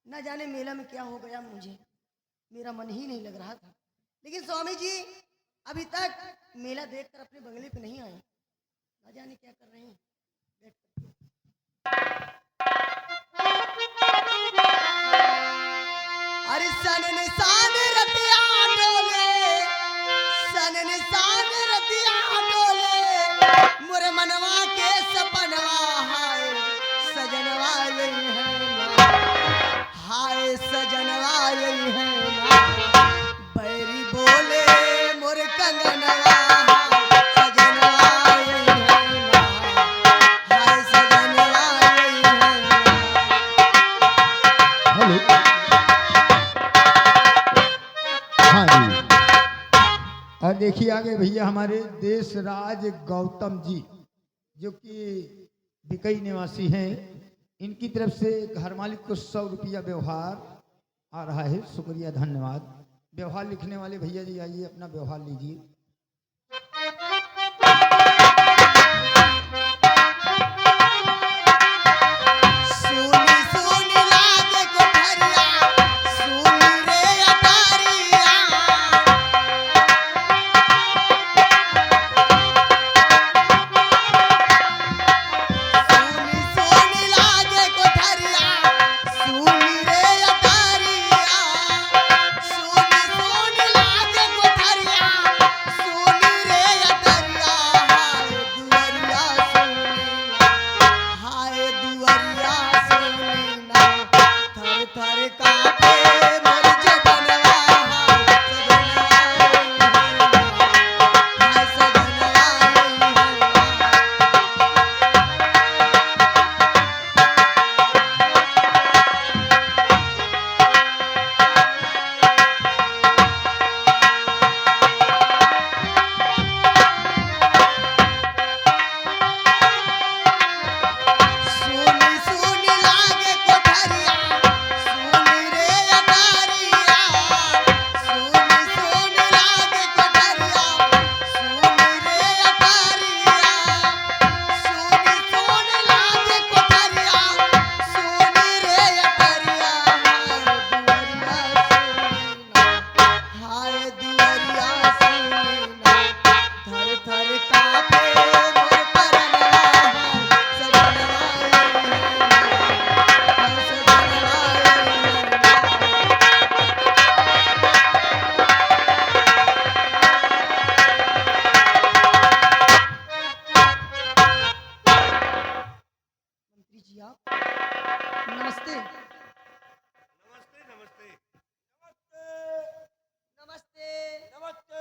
न जाने मेला में क्या हो गया मुझे, मेरा मन ही नहीं लग रहा था। लेकिन स्वामी जी अभी तक मेला देखकर अपने बंगले पे नहीं आए, न जाने क्या कर रहे हैं। अरे सन निशान रतिया डोले, सन निशान रतिया डोले, मोरे मनवा के सपनवा हाय सजनवा यही है ना, हाय सजनवा यही है ना, बैरी बोले मोरे कंगनवा सजनवा यही है ना, हाय सजनवा यही है ना। हेलो। हाँ जी। और देखिए आगे भैया हमारे देश राज गौतम जी जो कि बिकई निवासी हैं, इनकी तरफ से घर मालिक को 100 रुपया व्यवहार आ रहा है। शुक्रिया, धन्यवाद। व्यवहार लिखने वाले भैया जी आइए, अपना व्यवहार लीजिए। सुनी सुनी लागे कोठरिया, सुनी रे अटारिया, सुनी सुनी लागे कोठरिया, सुनी रे अटारिया, सुनी सुनी लागे कोठरिया, सुनी रे अटारिया, हाय दुअरिया सुनी ना, हाय दुअरिया सुनी ना, थर थर कांपे मोर जबनवा, हाय सजनवा यही है ना। सुनी सुनी लागे कोठरिया, सुनी रे अटारिया, सुनी सुनी लागे कोठरिया, सुनी रे अटारिया, सुनी सुनी लागे कोठरिया, सुनी रे अटारिया, हाय दुअरिया सुनी ना, थर थर कांपे मोर परनवा, सजनवा यही है ना, हाय सजनवा यही है ना। मंत्री जी आप नमस्ते। नमस्ते नमस्ते नमस्ते नमस्ते।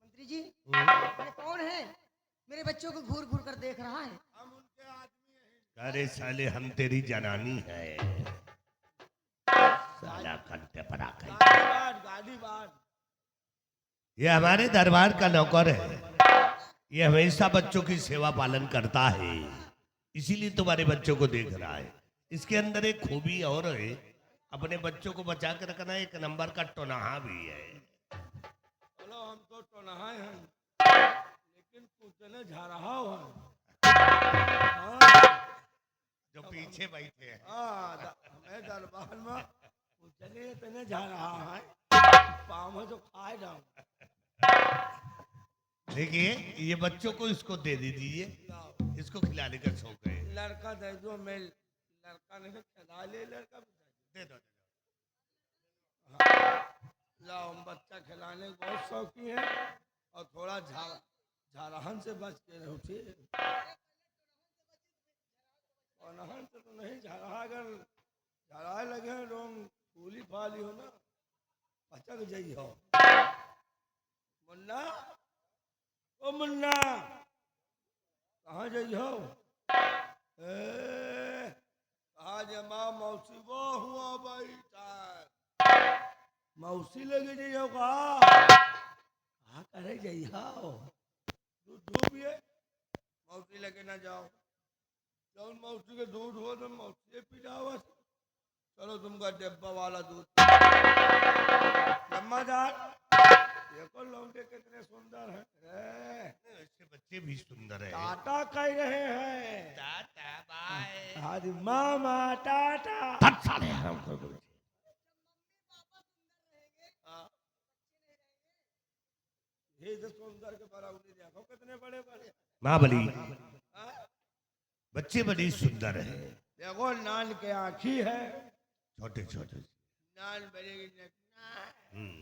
मंत्री जी ये कौन है, मेरे बच्चों को घूर घूर कर देख रहा है। हम उनके आदमी हैं। अरे साले हम तेरी जनानी है। साला कंटे पड़ा कर। गाड़ी बार ये हमारे दरबार का नौकर है। ये हमेशा बच्चों की सेवा पालन करता है, इसीलिए तुम्हारे बच्चों को देख रहा है। इसके अंदर एक खूबी और है, अपने बच्चों को बचा के रखना। एक नंबर का टोनहा भी है। चलो हम तो नहाए हैं, लेकिन पूछने जा रहा हूँ। जो पीछे बैठे हैं। हमें दरबार में पूछने तने जा रहा है, पाँव में तो खाए जाऊँ। देखिए ये बच्चों को इसको दे दीजिए, इसको खिलाने का शौक है। लड़का दे दो, मैं लड़का नहीं खिला ले, लड़का भी दे दो। लाओ। हम बच्चा खिलाने के बहुत शौकीन है, और थोड़ा झारहन से बच के रहो, ठीक। और नहन से तो नहीं झारा, अगर झाराए लगे तो फूली फाली हो ना, पचक जाइ हो। मुन्ना, ओ मुन्ना, कहाँ जाइ हो? कहा जमा मौसी वो हुआ बैठा, मौसी लगे जाइ हो कहा करे जाइ हो? दूध धूप ये मौसी लगे ना जाओ, जब मौसी के दूध हो तो मौसी पिलावा। चलो तुमका डिब्बा वाला दूध। जम्मादार देखो लौंडे कितने सुंदर हैं। ऐसे बच्चे भी सुंदर है। टाटा कह रहे हैं। Tata bye. आज मामा टाटा। धत साले हराम खोर बच्चे। हाँ। ये जो सुंदर के बड़ा उन्हें देखो कितने बड़े बड़े। माँ बली हाँ? बच्चे बड़ी सुंदर है। देखो नान के आँखी है। छोटे छोटे। नान बड़े हम्म।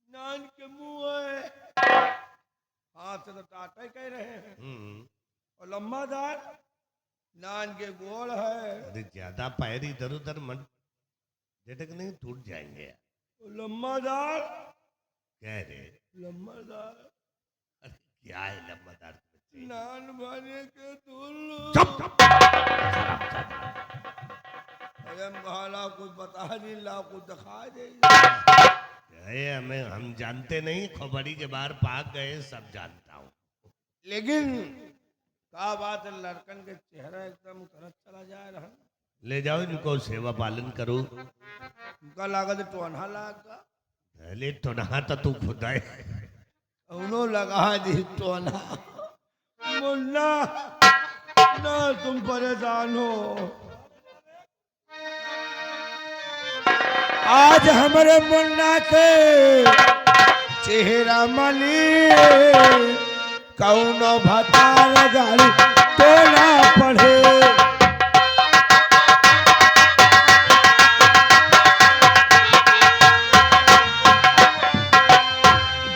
नान के मुंह है। हाथ से तो टाटा ही कह रहे हैं। और लंबादार नान के गोल है। अरे ज्यादा पैर इधर उधर मत झटक नहीं टूट जाएंगे। लंबादार कह रे लंबादार अरे क्या है लंबादार बच्चे। नान बने के दूल्हा। चुप अरे महाला कुछ बता नहीं ला कुछ दिखा दे। हमें हम जानते नहीं खोपड़ी के बाहर पाक गए सब जानता हूँ। लेकिन क्या बात है लड़कन के चेहरा एकदम करत चला जा रहा। ले जाओ इनको सेवा पालन करो। उनका लागत टोना लागा। पहले तो नहा तो तू खुद है। उन्होंने लगा दी टोना। मुन्ना ना तुम परेशान हो। आज हमारे मुन्ना के चेहरा मली कौनो भतार गाड़ी तो ना पढ़े।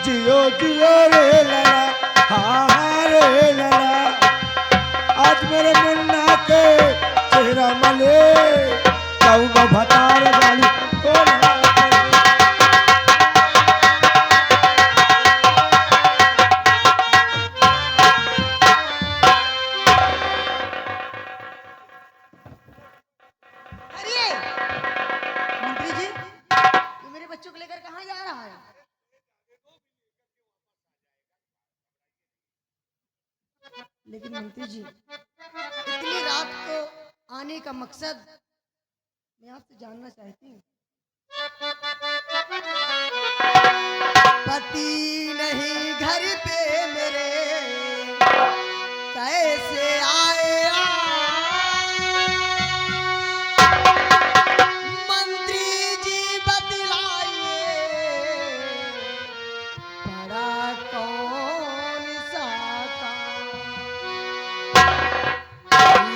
जियो जियो रे लड़ा हाँ रे लड़ा। आज मेरे मुन्ना के चेहरा मले कौनो भतार गाड़ी तो ना पढ़े। अरे मंत्री जी, ये मेरे बच्चों को लेकर कहाँ जा रहा है? लेकिन मंत्री जी, इतनी रात को आने का मकसद मैं आपसे जानना चाहती हूँ। पति नहीं घर पे मेरे, कैसे आया? मंत्री जी बतलाइए, बड़ा कौन सा काम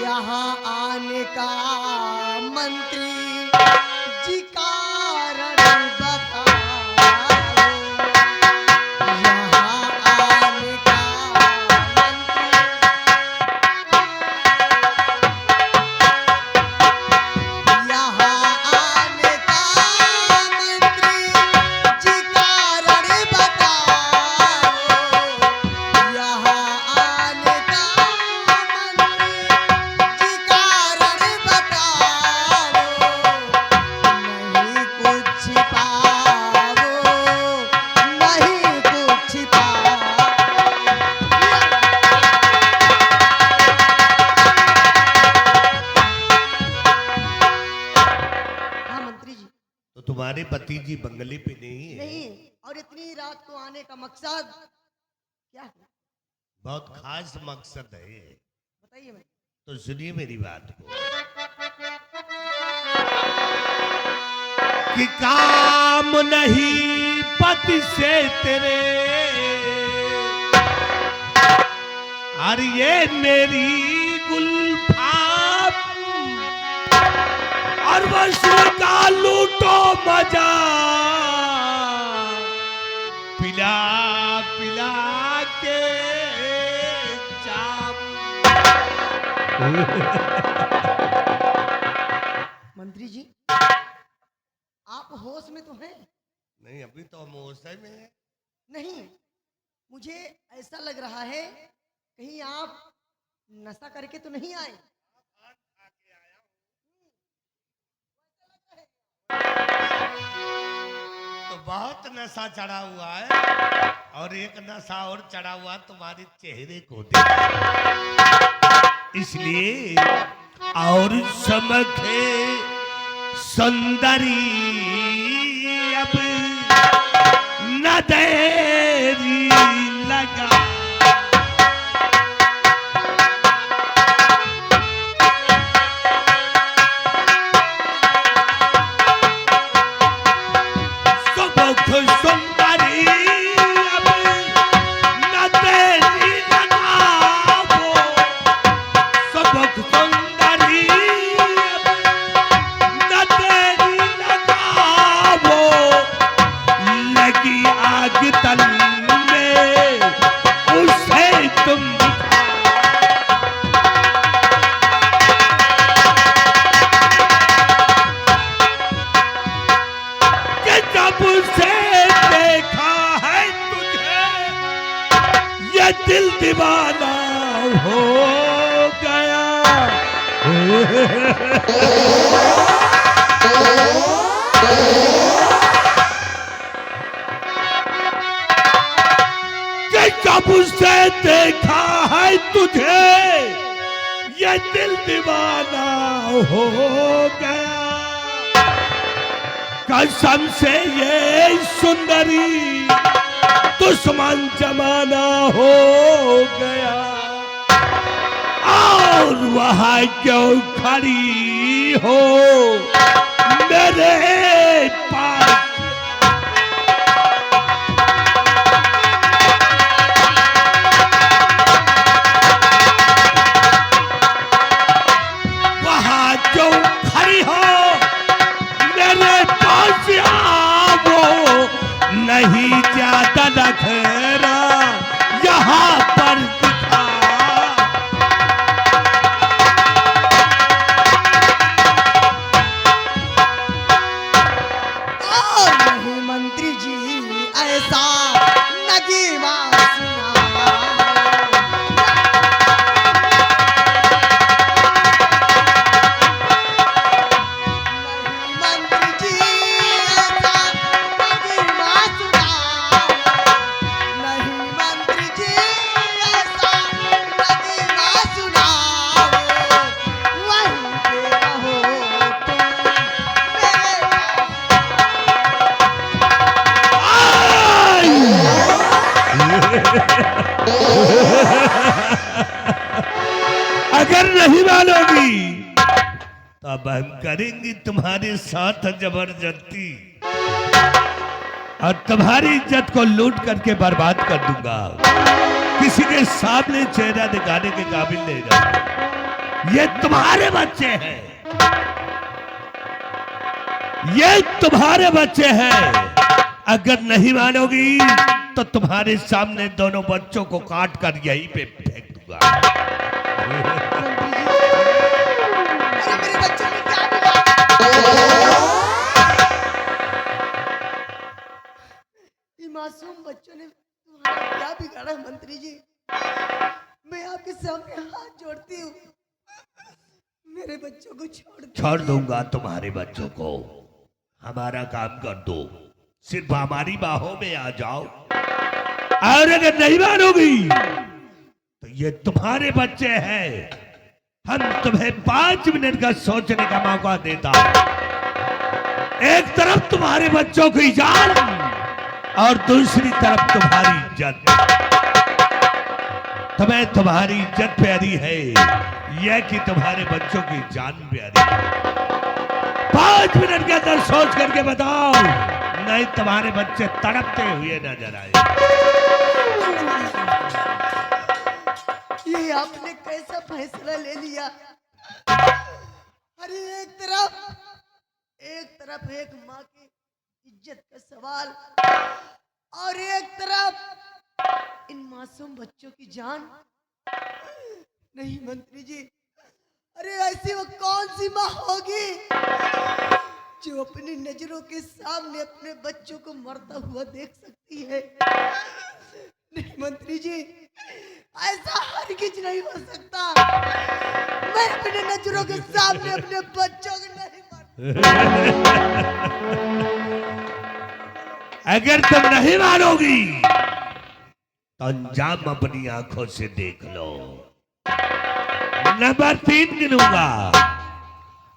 यहाँ आने का? मंत्री जी कारण बताओ, यहाँ आने का मंत्री। यहाँ आने का मंत्री जी कारण बताओ, यहाँ आने का मंत्री जी कारण बताओ। नहीं कुछ छिपाओ, नहीं कुछ छिपाओ। हाँ मंत्री जी। तो तुम्हारे पति जी बंगले पे नहीं है? नहीं, और इतनी रात को आने का मकसद क्या है? बहुत खास मकसद है ये। बताइए। मैं तो सुनिए मेरी बात को कि काम नहीं पति से तेरे, और ये मेरी गुलफाम और बस का लूटो मजा, पिला पिला के चाप। मंत्री जी, आप होश में तो हैं? नहीं अभी तो हम होश में हैं। नहीं, मुझे ऐसा लग रहा है कहीं आप नशा करके तो नहीं आए? तो बहुत नशा चढ़ा हुआ है, और एक नशा और चढ़ा हुआ तुम्हारे चेहरे को देख, इसलिए और समखे सौंदर्य अब न देरी लगा। सुबह सुंदरी अब न देरी लगावो, सुबह सुंदरी अब न देरी लगावो, लगी आग तन में उसे तुम कि जब से देखा है तुझे ये दिल दीवाना हो गया। कि जब से देखा है तुझे ये दिल दीवाना हो गया। कसम से ये सुंदरी दुश्मन जमाना हो गया। और वहां क्यों खड़ी हो मेरे पास, वहां क्यों खड़ी हो मेरे पास आवो, नहीं ज्यादा नखरा यहाँ पर दिखा। और नहीं मंत्री जी ऐसा लगी वासना। नहीं मंत्री जी ऐसा लगी वासना। नहीं मंत्री जी ऐसा लगी वासना। वहीं पे रहो तुम मेरे अगर नहीं मानोगी तो अब हम करेंगे तुम्हारे साथ जबरदस्ती और तुम्हारी इज्जत को लूट करके बर्बाद कर दूंगा। किसी के सामने चेहरा दिखाने के काबिल नहीं रहा। ये तुम्हारे बच्चे हैं, ये तुम्हारे बच्चे हैं। अगर नहीं मानोगी तो तुम्हारे सामने दोनों बच्चों को काट कर यहीं पे फेंक दूंगा। अरे मेरे बच्चों ने क्या बिगाड़ा? ये मासूम बच्चों ने तुम्हारा क्या बिगाड़ा मंत्री जी? मैं आपके सामने हाथ जोड़ती हूँ, मेरे बच्चों को छोड़ दूंगा तुम्हारे बच्चों को। हमारा काम कर दो, सिर्फ हमारी बाहों में आ जाओ। और अगर नहीं मानोगी तो ये तुम्हारे बच्चे हैं। हम तुम्हें 5 मिनट का सोचने का मौका देता हूं। एक तरफ तुम्हारे बच्चों की जान और दूसरी तरफ तुम्हारी इज्जत। तुम्हें तुम्हारी इज्जत प्यारी है यह कि तुम्हारे बच्चों की जान प्यारी है। 5 मिनट के अंदर सोच करके बताओ, नहीं तुम्हारे बच्चे तड़पते हुए नजर आए। ये आपने कैसा फैसला ले लिया? अरे एक तरफ एक माँ की इज्जत का सवाल और एक तरफ इन मासूम बच्चों की जान। नहीं मंत्री जी, अरे ऐसी वो कौन सी माँ होगी जो अपनी नजरों के सामने अपने बच्चों को मरता हुआ देख सकती है? नहीं मंत्री जी, ऐसा हरगिज नहीं हो सकता। मैं अपने नजरों के सामने अपने बच्चों को नहीं अगर तुम नहीं मानोगी तो अंजाम अपनी आंखों से देख लो। नंबर 3 गिनूंगा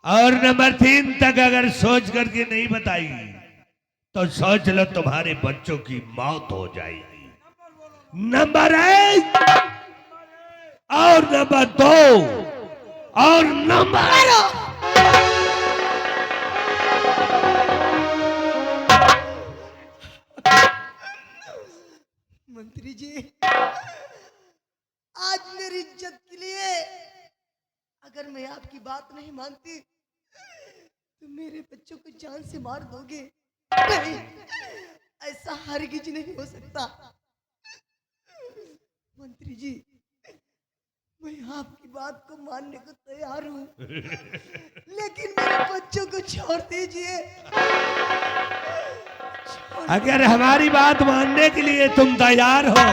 और नंबर 3 तक अगर सोच करके नहीं बताई तो सोच लो तुम्हारे बच्चों की मौत हो जाएगी। नंबर 1 और नंबर 2 और नंबर मंत्री जी, आज मेरी इज्जत के लिए अगर मैं आपकी बात नहीं मानती तो मेरे बच्चों को जान से मार दोगे। नहीं, ऐसा हरगिज नहीं हो सकता। मंत्री जी, मैं आपकी बात को मानने को तैयार हूँ, लेकिन मेरे बच्चों को छोड़ दीजिए। अगर हमारी बात मानने के लिए तुम तैयार हो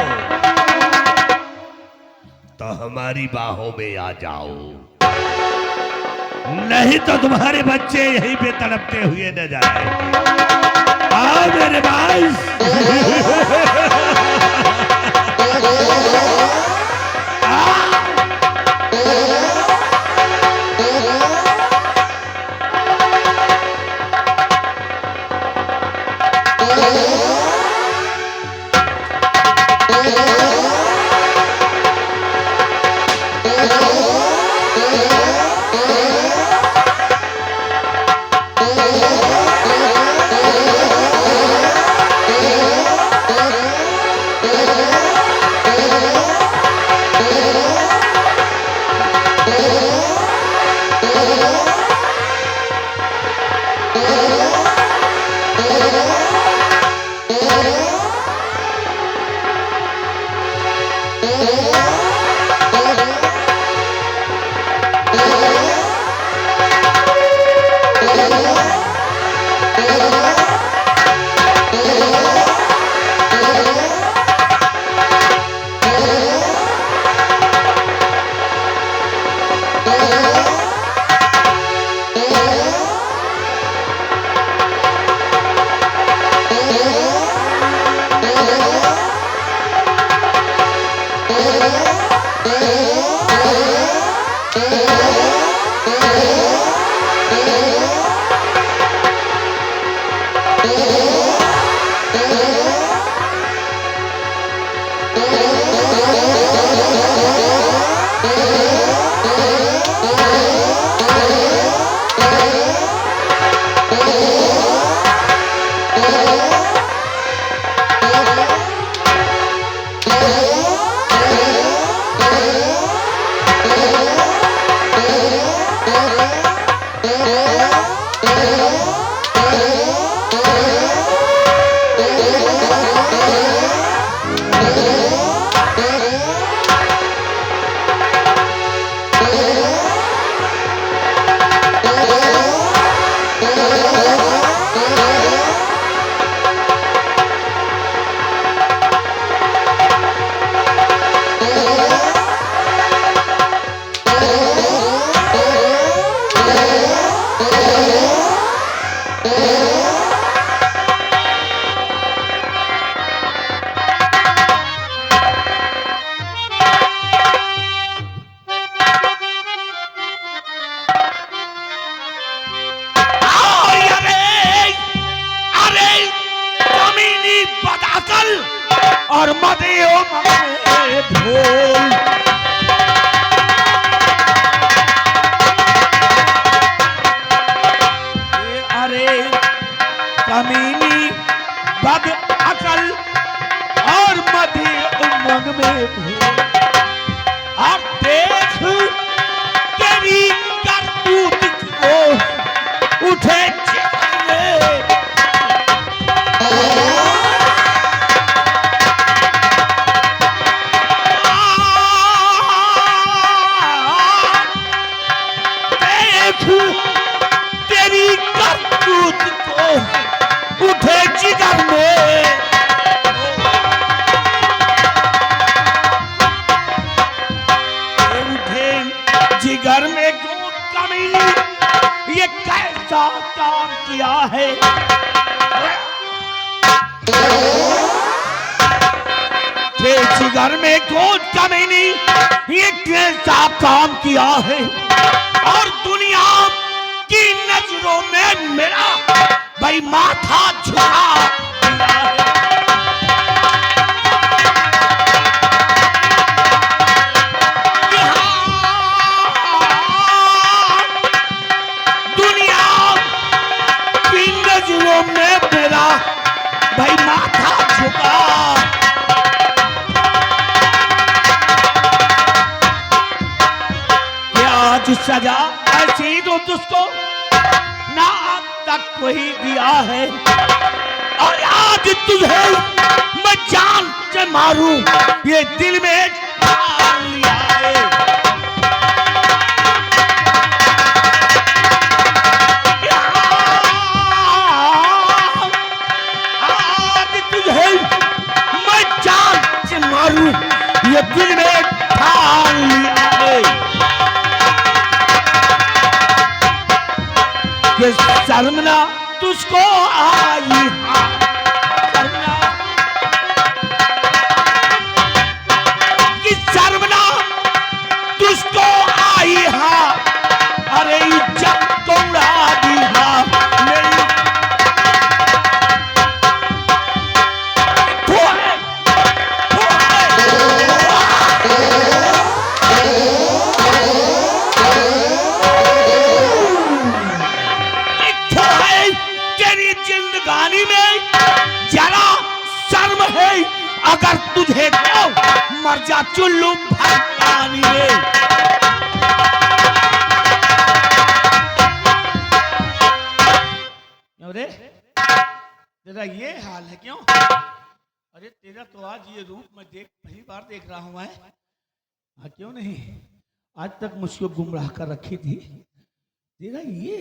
तो हमारी बाहों में आ जाओ, नहीं तो तुम्हारे बच्चे यहीं पे तड़पते हुए न जाएंगे। आओ मेरे भाई। और मदियो मगे भूल अरे कमीनी बद अकल और मदी उमंग में भूल। अब देख तेरी करतूत को उठे चिल्ले तेरी करतूत को उठे जिगर में उठे जिगर में गोद कमीनी ये कैसा काम किया है। उठे जिगर में गोद कमीनी ये कैसा काम किया है और दुनिया की नजरों में मेरा भाई माथा झुका दिया है। दुनिया की नजरों में मेरा भाई माथा झुका। आज सजा ऐसी तो तुझको ना अब तक कोई दिया है, और आज तुझे मैं जान से मारूं ये दिल में ठान लिया है। आज तुझे मैं जान से मारूं ये दिल में ठान लिया है। कि शर्मना तुझको आई, शर्मना कि शर्मना तुझको आई हा, अरे इज्जत तो उड़ा दी हा मेरी। जिंदगानी में जरा शर्म है अगर तुझे तो मर जा चुल्लू पानी में। अरे तेरा ये हाल है क्यों? अरे तेरा तो आज ये रूप मैं पहली बार देख रहा हूं। हाँ क्यों नहीं, आज तक मुझको गुमराह कर रखी थी। तेरा ये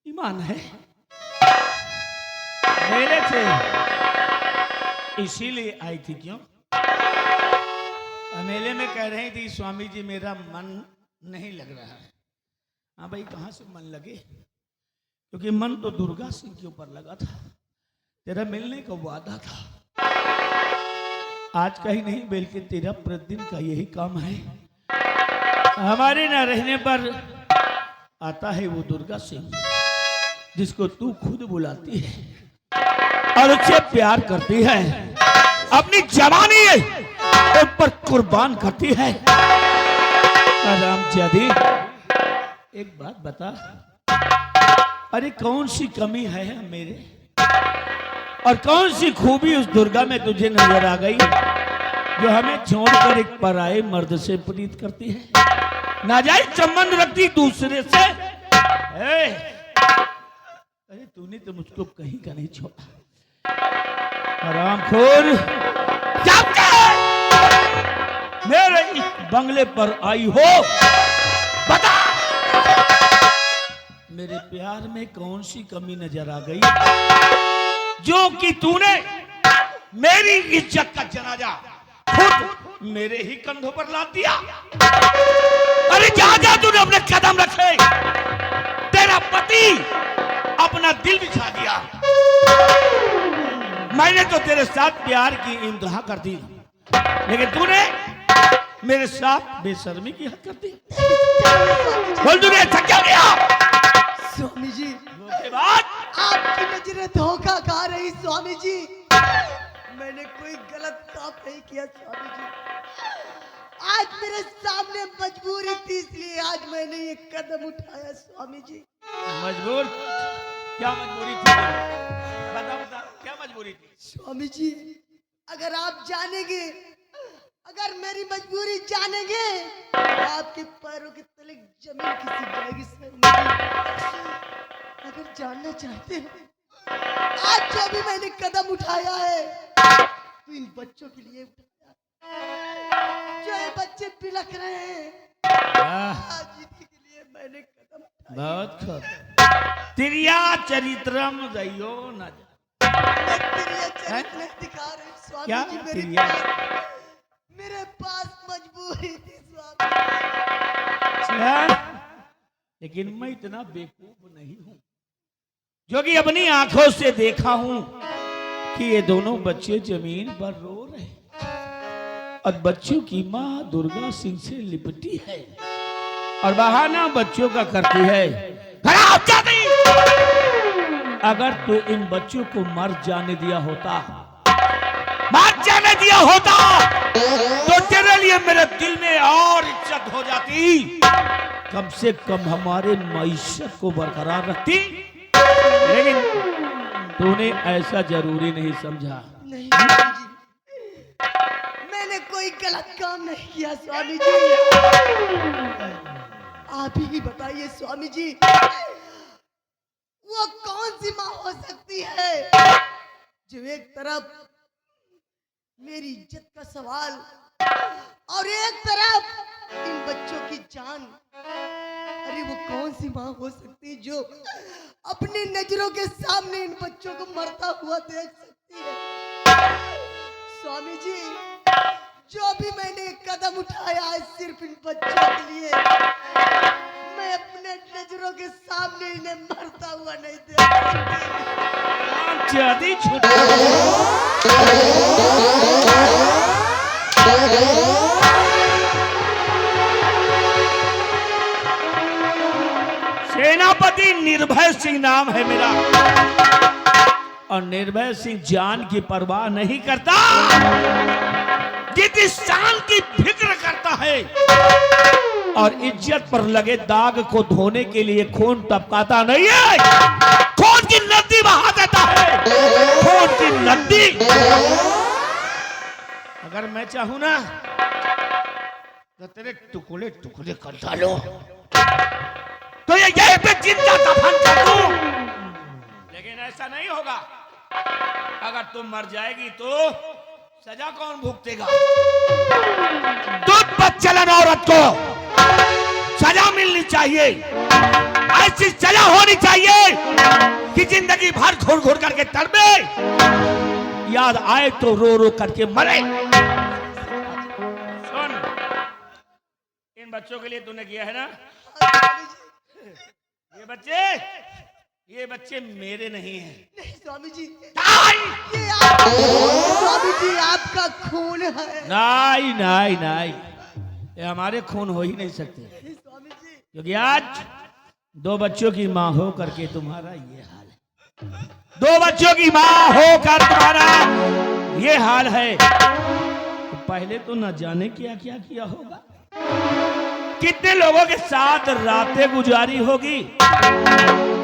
ईमान है मेले से, इसीलिए आई थी क्यों? मेले में कह रही थी स्वामी जी मेरा मन नहीं लग रहा है। हाँ भाई कहाँ से मन लगे, क्योंकि मन तो दुर्गा सिंह के ऊपर लगा था। तेरा मिलने का वादा था, आज का ही नहीं बल्कि तेरा प्रतिदिन का यही काम है। हमारे न रहने पर आता है वो दुर्गा सिंह जिसको तू खुद बुलाती है और उससे प्यार करती है, अपनी जवानी पर कुर्बान करती है। रामचंद्री एक बात बता, अरे कौन सी कमी है मेरे, और कौन सी खूबी उस दुर्गा में तुझे नजर आ गई जो हमें छोड़कर एक पराये मर्द से प्रीत करती है, नाजायज संबंध रखती दूसरे से। अरे तूने तो मुझको कहीं का नहीं छोड़ा। हरामखोर, जब मेरे इस बंगले पर आई हो, बता मेरे प्यार में कौन सी कमी नजर आ गई जो कि तूने मेरी इज्जत का जनाजा खुद मेरे ही कंधों पर लाद दिया। अरे जा जा तूने अपने कदम रखे, तेरा पति अपना दिल बिछा दिया। मैंने तो तेरे साथ प्यार की इंतहा कर दी, लेकिन तूने मेरे साथ बेशर्मी की हद कर दी। बोल तूने ऐसा क्या किया? स्वामी जी के बाद आपकी नजरें धोखा खा रही स्वामी जी। मैंने कोई गलत काम नहीं किया स्वामी जी। आज मेरे सामने मजबूरी थी, इसलिए आज मैंने ये कदम उठाया स्वामी जी। मजबूर? क्या मजबूरी थी? बता बता क्या मजबूरी थी? स्वामी जी अगर आप जानेंगे, अगर मेरी मजबूरी जानेंगे तो आपके पैरों के तले जमीन खिसक जाएगी स्वामी जी। अगर जानना चाहते हैं आज जो भी मैंने कदम उठाया है तो इन बच्चों के लिए उठाया, जो ये बच्चे बिलख रहे हैं आज इन्हीं के लिए मैंने कदम उठाया। बहुत खूब। तिरिया चरित्रम जयो न तिरिया चरित्र दिखा रहे हैं स्वामी क्या जी। तिरिया? मेरे पास मजबूरी थी स्वामी। लेकिन मैं इतना बेवकूफ नहीं हूं जो कि अपनी आंखों से देखा हूं कि ये दोनों बच्चे जमीन पर रो रहे और बच्चों की मां दुर्गा सिंह से लिपटी है और बहाना बच्चों का करती है। खराब जाती अगर तू इन बच्चों को मर जाने दिया होता तो तेरे लिए मेरे दिल में और इज्जत हो जाती, कम से कम हमारे मईशत को बरकरार रखती। लेकिन तूने ऐसा जरूरी नहीं समझा। नहीं स्वामी जी, मैंने कोई गलत काम नहीं किया स्वामी जी। आप ही बताइए स्वामी जी, वो कौन सी माँ हो सकती है जो एक तरफ मेरी इज्जत का सवाल और एक तरफ इन बच्चों की जान। अरे वो कौन सी माँ हो सकती है जो अपनी नजरों के सामने इन बच्चों को मरता हुआ देख सकती है। स्वामी जी, जो भी मैंने कदम उठाया है सिर्फ इन बच्चों के लिए। मैं अपने नजरों के सामने इन्हें मरता हुआ नहीं देख सेनापति निर्भय सिंह नाम है मेरा, और निर्भय सिंह जान की परवाह नहीं करता, जिस शान की फिक्र करता है और इज्जत पर लगे दाग को धोने के लिए खून टपकाता नहीं है, खून की नदी बहा देता है, खून की नदी। अगर मैं चाहूं ना तो तेरे टुकड़े टुकड़े कर डालो, तो ये यहीं पे जिंदा दफन कर दूं। लेकिन ऐसा नहीं होगा। अगर तुम मर जाएगी तो सजा कौन भुगतेगा? दूध पर चलन औरत को सजा मिलनी चाहिए, ऐसी सजा होनी चाहिए कि जिंदगी भर घुर घुर करके तड़पे, याद आए तो रो रो करके मरे। सुन, इन बच्चों के लिए तूने किया है ना, ये बच्चे मेरे नहीं हैं। नहीं स्वामी जी, नहीं, ये स्वामी जी आपका खून है। नहीं नहीं नहीं, ये हमारे खून हो ही नहीं सकते, स्वामी जी, क्योंकि आज दो बच्चों की माँ हो करके तुम्हारा ये हाल है। दो बच्चों की माँ होकर तुम्हारा ये हाल है। तो पहले तो न जाने क्या क्या किया होगा, कितने लोगों के साथ रातें गुजारी होगी,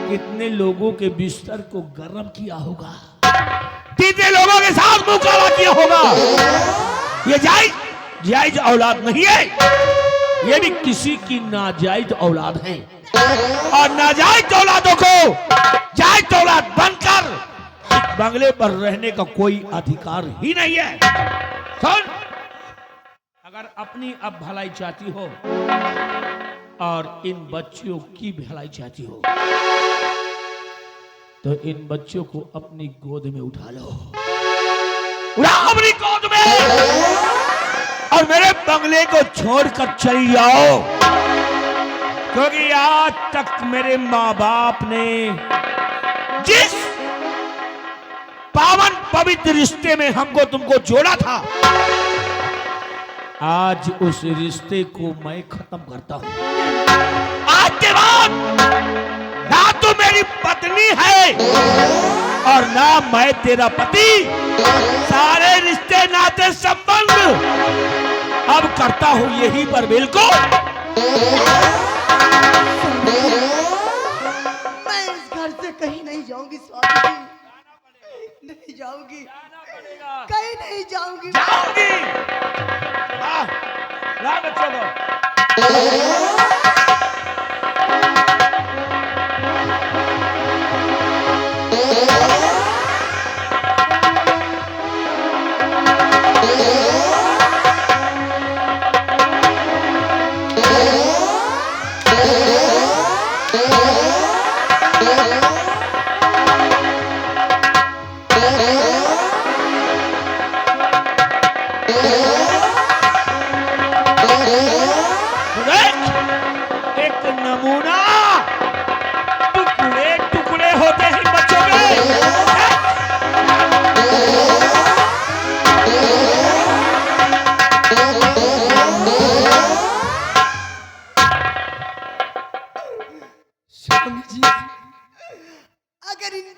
कितने लोगों के बिस्तर को गर्म किया होगा, कितने लोगों के साथ मुकाबला किया होगा। ये जायज औलाद नहीं है, ये भी किसी की नाजायज औलाद है, और नाजायज औलादों को जायज औलाद बनकर इस बंगले पर रहने का कोई अधिकार ही नहीं है। सुन, अगर अपनी अब भलाई चाहती हो और इन बच्चों की भलाई चाहती हो तो इन बच्चों को अपनी गोद में उठा लो, उठाओ अपनी गोद में, और मेरे बंगले को छोड़कर चली जाओ, क्योंकि आज तक मेरे माँ बाप ने जिस पावन पवित्र रिश्ते में हमको तुमको जोड़ा था, आज उस रिश्ते को मैं खत्म करता हूं। आज के बाद ना तू मेरी पत्नी है और ना मैं तेरा पति, सारे रिश्ते नाते संबंध अब करता हूं यही पर बिल्कुल। मैं इस घर से कहीं नहीं जाऊंगी स्वामी जी, नहीं जाऊंगी, कहीं नहीं जाऊंगी। जाऊंगी, ला बच्चों को। एक नमूना, टुकड़े टुकड़े होते हैं बच्चों के। स्वामी जी, अगर इन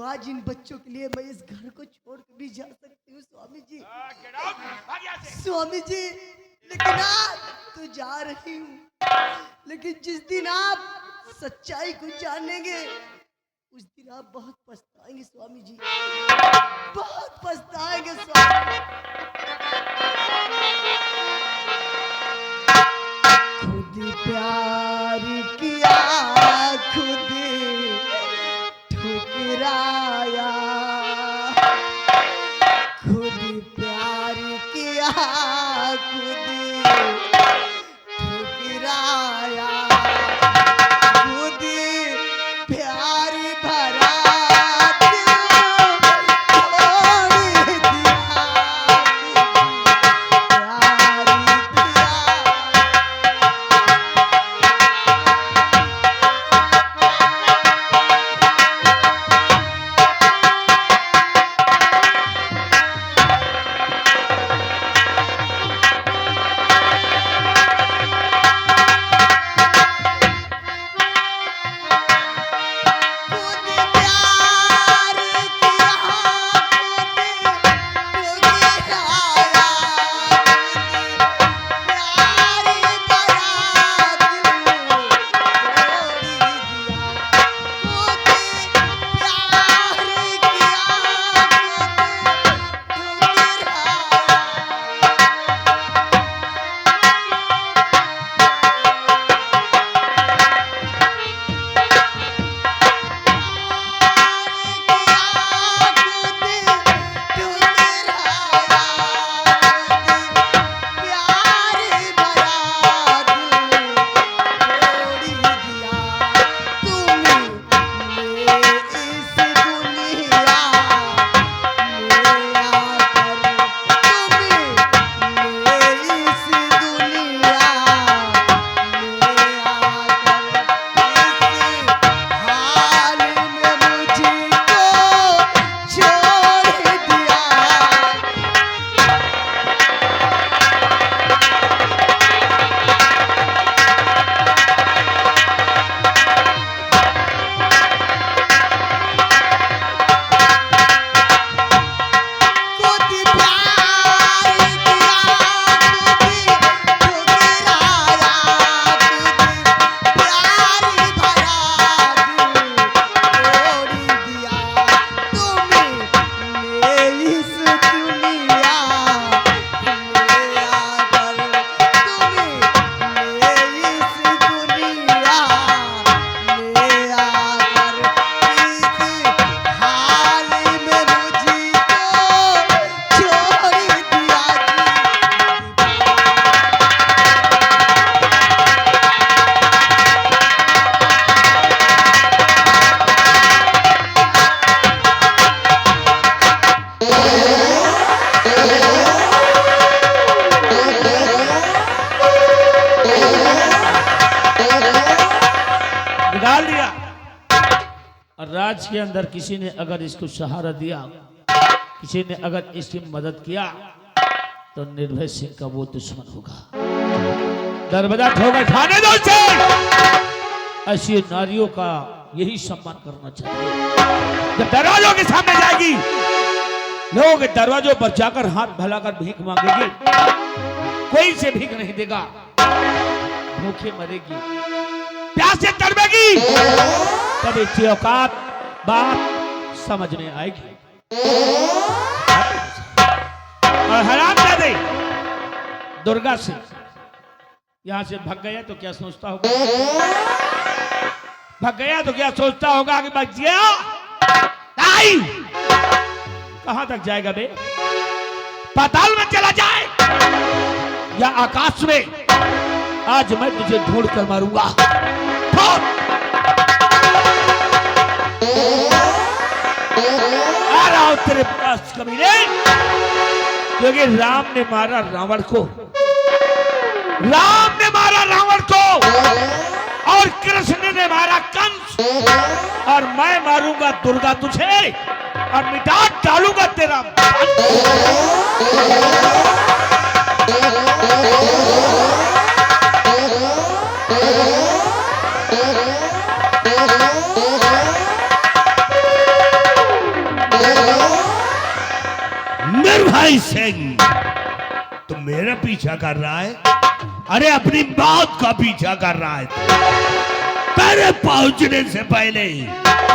तो आज इन बच्चों के लिए मैं इस घर को छोड़ के भी जा सकती हूँ स्वामी जी। स्वामी जी, लेकिन आज तो जा रही हूँ, लेकिन जिस दिन आप सच्चाई को जानेंगे उस दिन आप बहुत पछताएंगे स्वामी जी, बहुत पछताएंगे स्वामी। खुद प्यार किया, खुद ठुकराया, खुद प्यार किया, खुद ठुकराया, खुद प्यार भरा दिल छोड़ दिया, प्यार किया। निकाल दिया। और राज के अंदर किसी ने अगर इसको सहारा दिया, किसी ने अगर इसकी मदद किया, तो निर्भय सिंह का वो दुश्मन होगा। दरवाजा ठोकर खाने दो उसे। ऐसी नारियों का यही सम्मान करना चाहिए। जब दरवाजों के सामने जाएगी, लोग दरवाजों पर जाकर हाथ फैलाकर भीख मांगेगी, कोई से भीख नहीं देगा, भूखे मरेगी, प्यासे तड़पेगी, तब इसकी औकात बात समझ में आएगी। और हरामजादे दुर्गा सिंह यहां से भाग गया तो क्या सोचता होगा? भाग गया तो क्या सोचता होगा कि बच गया? नहीं, कहां तक जाएगा बे? पाताल में चला जाए या आकाश में? आज मैं तुझे ढूंढ कर मारूंगा। आ रहा हूं तेरे पास कमीने, क्योंकि राम ने मारा रावण को, राम ने मारा रावण को, और कृष्ण ने मारा कंस, और मैं मारूंगा दुर्गा तुझे और मिटा डालूंगा तेरा। निर्भय सिंह, तुम मेरा पीछा कर रहा है? अरे अपनी बात का पीछा कर रहा है। तेरे पहुंचने से पहले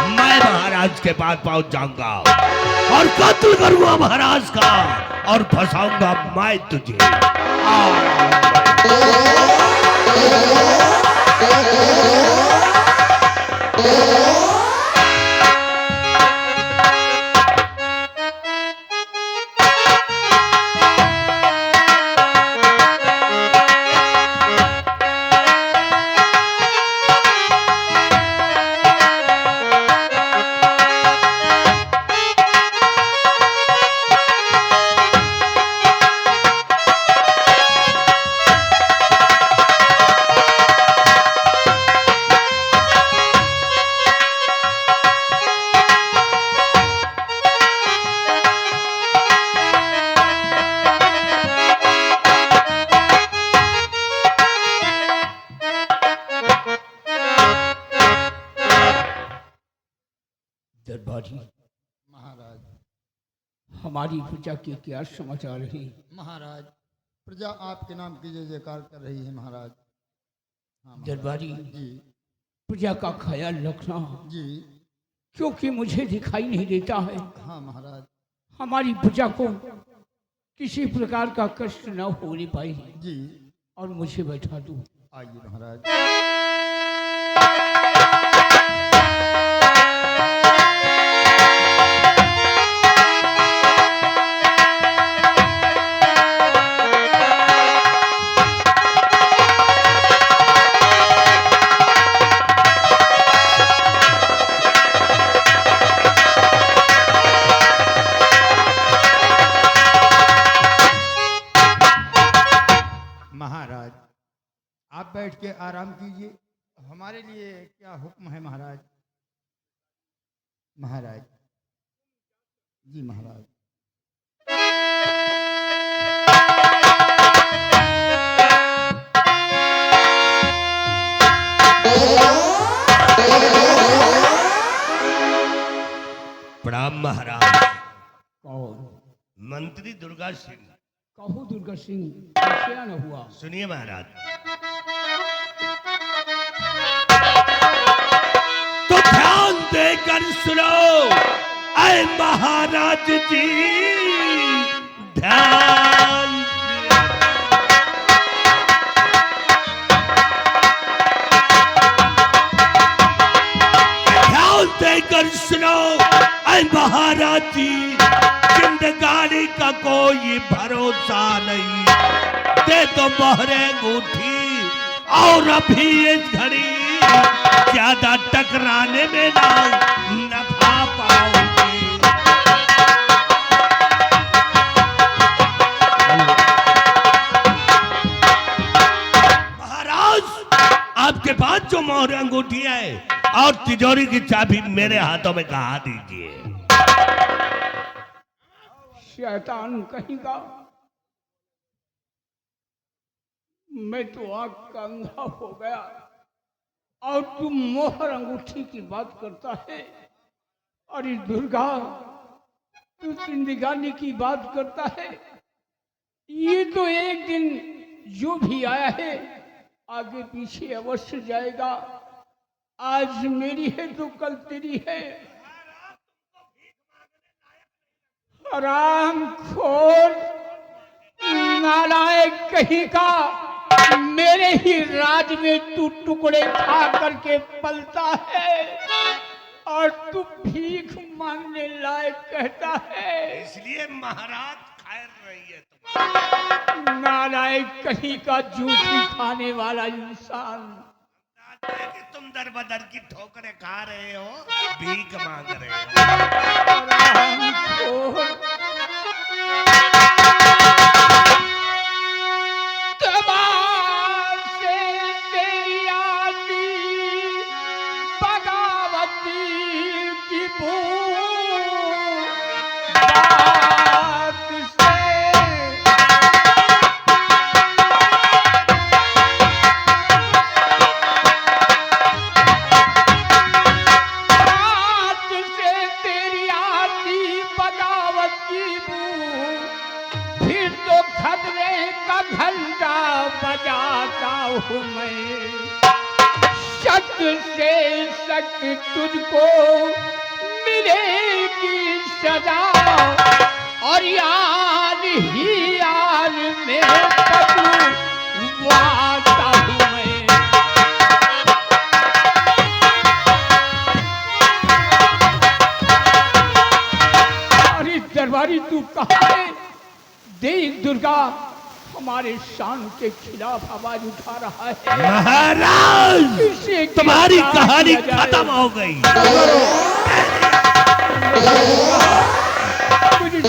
मैं महाराज के पास पहुंच जाऊंगा और कत्ल करूंगा महाराज का और फंसाऊंगा मैं तुझे। दरबारी महाराज। हमारी प्रजा के क्या समाचार है? महाराज प्रजा आपके नाम की जय जयकार कर रही है महाराज। हाँ महाराज। दरबारी जी प्रजा का ख्याल रखना, जी। क्योंकि मुझे दिखाई नहीं देता है हाँ महाराज। हमारी प्रजा को किसी प्रकार का कष्ट न होने पाए। जी और मुझे बैठा दो। आइए महाराज। महाराज आप बैठ के आराम कीजिए। हमारे लिए क्या हुक्म है महाराज? महाराज जी महाराज। प्रणाम महाराज। कौन? मंत्री दुर्गा सिंह। कहो दुर्गा सिंह, क्या न हुआ? सुनिए महाराज, तो ध्यान देकर सुनो ऐ महाराज जी, ध्यान देकर सुनो ऐ महाराज जी, जिंदगानी का कोई भरोसा नहीं। दे तो मोहरे अंगूठी और अभी इस घड़ी ज्यादा टकराने में ना नफा पाओगे। महाराज आपके पास जो मोहरे अंगूठी है और तिजोरी की चाबी मेरे हाथों में कहा दीजिए। शैतान कहीं का, मैं तो आग का अंधा हो गया और तू मोहर अंगूठी की बात करता है। अरे दुर्गा, तू जिंदगानी की बात करता है। ये तो एक दिन जो भी आया है आगे पीछे अवश्य जाएगा। आज मेरी है तो कल तेरी है। हराम खोर नालायक कहीं का, मेरे ही राज में तू टुकड़े खा करके पलता है और तू भीख मांगने लायक कहता है। इसलिए महाराज खैर रही है तुम। नालायक कहीं का, जूठी खाने वाला इंसान। कि तुम दर बदर की ठोकरें खा रहे हो, भीख मांग रहे हो। हराम खोर, बजाता हूँ मैं, शक से शक तुझको मिलेगी सजा, और यार ही यार में पछुआता हूँ मैं। अरे दरबारी तू कहाँ है? देख दुर्गा हमारे शान के खिलाफ आवाज उठा रहा है। महाराज, इसे तुम्हारी गिरफ्तार कहानी किया जाए। खत्म हो गई। मुझे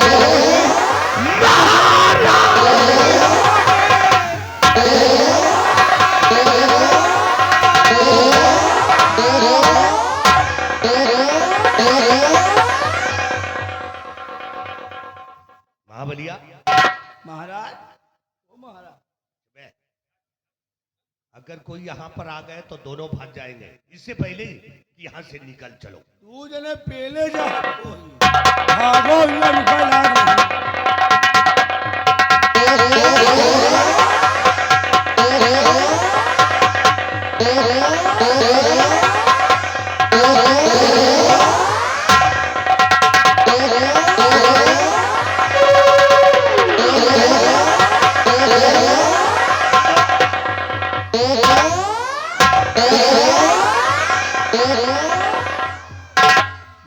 महाबलिया, महाराज, ओ महाराज, अगर कोई यहाँ पर आ गए तो दोनों भाग जाएंगे। इससे पहले कि यहाँ से निकल चलो। तू जने पहले जा, भागो या निकल आ गई।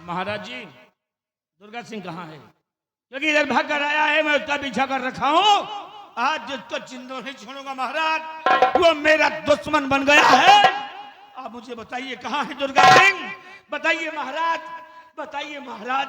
महाराज जी, दुर्गा सिंह कहाँ है? क्योंकि इधर भाग कर आया है, मैं उसका पीछा कर रखा हूँ। आज जिसको जिंदा नहीं छोड़ूंगा महाराज, वो मेरा दुश्मन बन गया है। आप मुझे बताइए कहाँ है दुर्गा सिंह? बताइए महाराज, बताइए महाराज।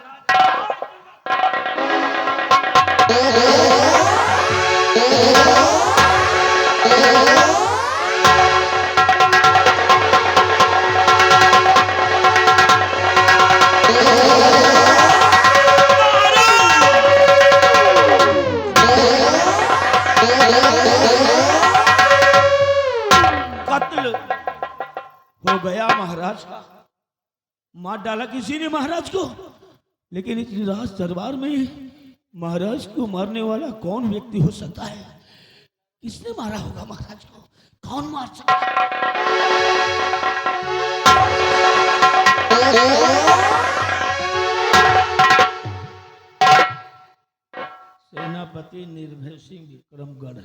कत्ल हो गया महाराज का, मार डाला किसी ने महाराज को। लेकिन इस राज दरबार में महाराज को मारने वाला कौन व्यक्ति हो सकता है? किसने मारा होगा महाराज को? कौन मार सकता है? सेनापति निर्भय सिंह विक्रमगढ़।